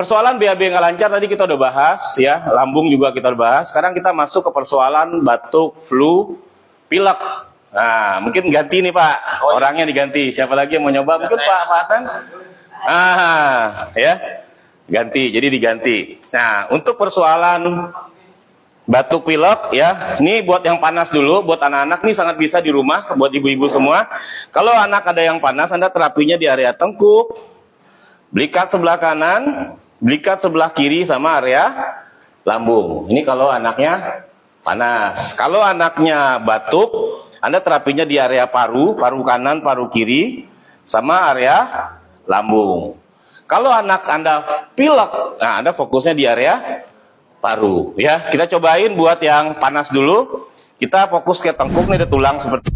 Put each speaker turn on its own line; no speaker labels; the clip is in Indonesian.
Persoalan BAB nggak lancar tadi kita udah bahas ya, lambung juga kita udah bahas. Sekarang kita masuk ke persoalan batuk, flu, pilek. Nah, mungkin ganti nih Pak, orangnya diganti. Siapa lagi yang mau nyoba? Mungkin Pak Fatan? Ya, ganti. Jadi diganti. Nah, untuk persoalan batuk pilek ya, ini buat yang panas dulu, buat anak-anak nih sangat bisa di rumah, buat ibu-ibu semua. Kalau anak ada yang panas, Anda terapinya di area tengkuk, belikat sebelah kanan, belikat sebelah kiri sama area lambung. Ini kalau anaknya panas. Kalau anaknya batuk, Anda terapinya di area paru, paru kanan, paru kiri, sama area lambung. Kalau anak Anda pilek, nah Anda fokusnya di area paru. Ya, kita cobain buat yang panas dulu. Kita fokus ke tengkuk nih, ada tulang seperti